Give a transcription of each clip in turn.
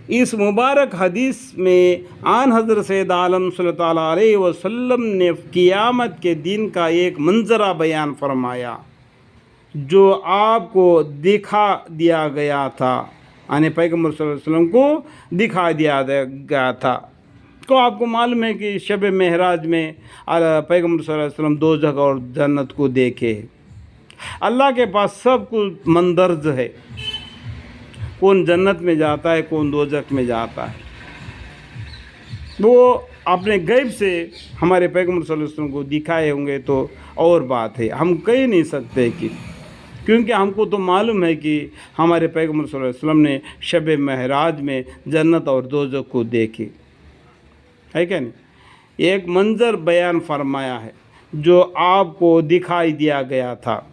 इस मुबारक हदीस में आन हज़रत सैयद आलम सल्लल्लाहु अलैहि वसल्लम ने क़ियामत के दिन का एक मंजरा बयान फरमाया जो आपको दिखा दिया गया था, यानी पैगम्बर सल्लल्लाहु अलैहि वसल्लम को दिखा दिया गया था। तो आपको मालूम है कि शब महराज में पैगम्बर सल्लल्लाहु अलैहि वसल्लम दो जगह और जन्नत को देखे। अल्लाह के पास सब कुछ मंदर्ज है, कौन जन्नत में जाता है, कौन दोज़ख में जाता है। वो अपने गैब से हमारे पैगम्बर सल्लल्लाहु अलैहि वसल्लम को दिखाए होंगे तो और बात है, हम कह नहीं सकते कि, क्योंकि हमको तो मालूम है कि हमारे पैगम्बर सल्लल्लाहु अलैहि वसल्लम ने शब महराज में जन्नत और दोज़ख को देखे है क्या नहीं। एक मंजर बयान फरमाया है जो आपको दिखाई दिया गया था,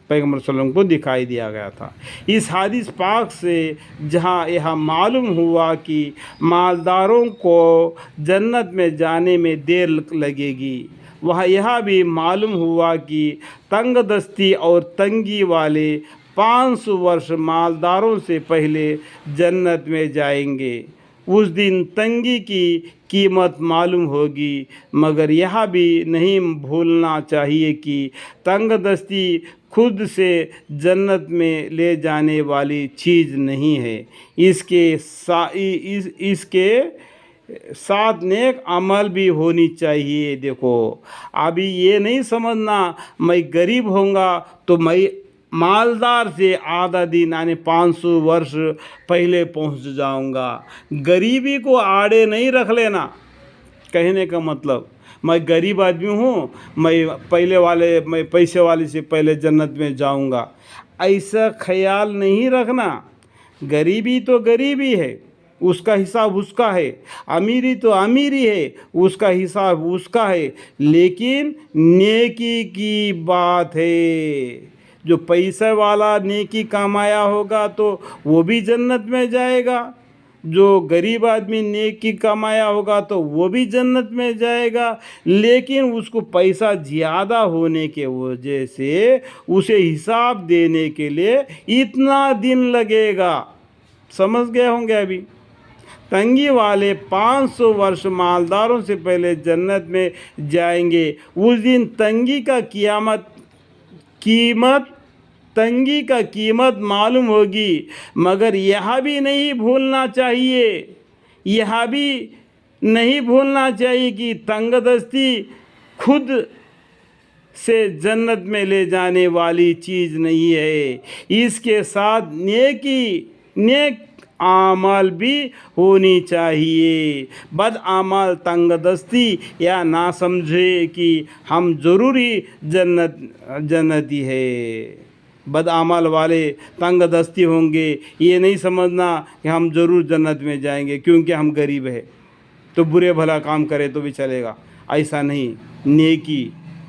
पैगम्बर सल्लल्लाहु अलैहि वसल्लम को दिखाई दिया गया था। इस हदीस पाक से जहाँ यह मालूम हुआ कि मालदारों को जन्नत में जाने में देर लगेगी, वह यह भी मालूम हुआ कि तंग दस्ती और तंगी वाले 500 वर्ष मालदारों से पहले जन्नत में जाएंगे। उस दिन तंगी की कीमत मालूम होगी, मगर यह भी नहीं भूलना चाहिए कि तंग दस्ती खुद से जन्नत में ले जाने वाली चीज़ नहीं है। इसके साथ नेक अमल भी होनी चाहिए। देखो, अभी ये नहीं समझना मैं गरीब होऊंगा तो मैं मालदार से आधा दिन यानी 500 वर्ष पहले पहुंच जाऊंगा। गरीबी को आड़े नहीं रख लेना। कहने का मतलब मैं गरीब आदमी हूँ, मैं पैसे वाले से पहले जन्नत में जाऊंगा, ऐसा ख्याल नहीं रखना। गरीबी तो गरीबी है, उसका हिसाब उसका है। अमीरी तो अमीरी है, उसका हिसाब उसका है। लेकिन नेकी की बात है, जो पैसे वाला नेकी कमाया होगा तो वो भी जन्नत में जाएगा, जो गरीब आदमी नेकी कमाया होगा तो वो भी जन्नत में जाएगा। लेकिन उसको पैसा ज़्यादा होने के वजह से उसे हिसाब देने के लिए इतना दिन लगेगा। समझ गए होंगे। अभी तंगी वाले 500 वर्ष मालदारों से पहले जन्नत में जाएंगे। उस दिन तंगी का कीमत मालूम होगी। मगर यह भी नहीं भूलना चाहिए कि तंगदस्ती खुद से जन्नत में ले जाने वाली चीज़ नहीं है। इसके साथ नेक आमाल भी होनी चाहिए। बद आमाल तंगदस्ती या ना समझे कि हम ज़रूरी जन्नती है। बद आमाल वाले तंग दस्ती होंगे, ये नहीं समझना कि हम ज़रूर जन्नत में जाएंगे क्योंकि हम गरीब है तो बुरे भला काम करें तो भी चलेगा। ऐसा नहीं,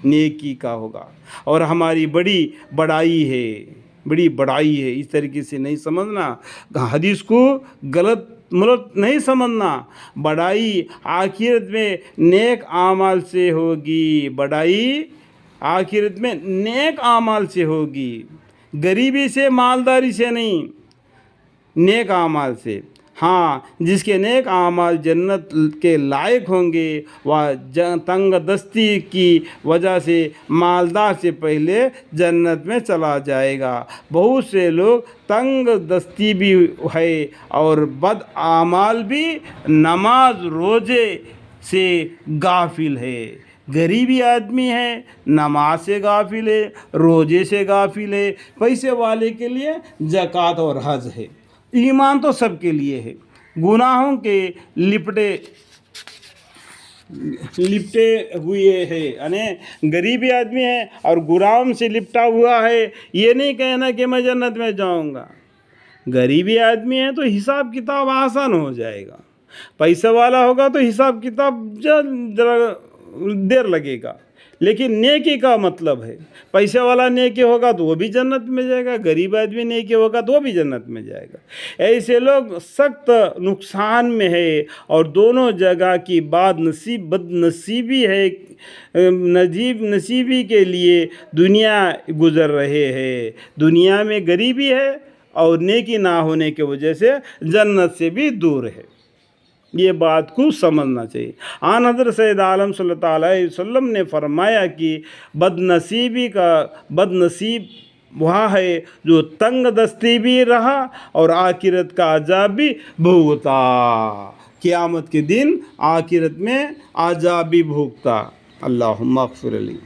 नेकी का होगा। और हमारी बड़ी बड़ाई है, इस तरीके से नहीं समझना। हदीस को गलत नहीं समझना। बड़ाई आखिरत में नेक आमाल से होगी, गरीबी से, मालदारी से नहीं, नेक आमाल से। हाँ, जिसके नेक आमाल जन्नत के लायक होंगे वह तंग दस्ती की वजह से मालदार से पहले जन्नत में चला जाएगा। बहुत से लोग तंग दस्ती भी है और बद आमाल भी, नमाज रोज़े से गाफिल है। गरीबी आदमी है, नमाज से गाफिल है, रोज़े से गाफिल है। पैसे वाले के लिए ज़कात और हज है। ईमान तो सबके लिए है। गुनाहों के लिपटे हुए है, यानी गरीबी आदमी है और गुनाहों से लिपटा हुआ है। ये नहीं कहना कि मैं जन्नत में जाऊंगा। गरीबी आदमी है तो हिसाब किताब आसान हो जाएगा। पैसे वाला होगा तो हिसाब किताब जरा देर लगेगा। लेकिन नेकी का मतलब है, पैसे वाला नेकी होगा तो वो भी जन्नत में जाएगा, गरीब आदमी नेकी होगा तो वो भी जन्नत में जाएगा। ऐसे लोग सख्त नुकसान में है और दोनों जगह की बदनसीबी है। नसीबी के लिए दुनिया गुजर रहे हैं। दुनिया में गरीबी है और नेकी ना होने की वजह से जन्नत से भी दूर है। ये बात को समझना चाहिए। आन हज़रत सैयद आलम सल्लल्लाहु अलैहि वसल्लम ने फरमाया कि बदनसीब वह है जो तंग दस्ती भी रहा और आखिरत का अजाब भी भुगता। क़यामत के दिन आखिरत में अजाब भी भुगता। अल्लाहुम्मा अग़फ़िर ली।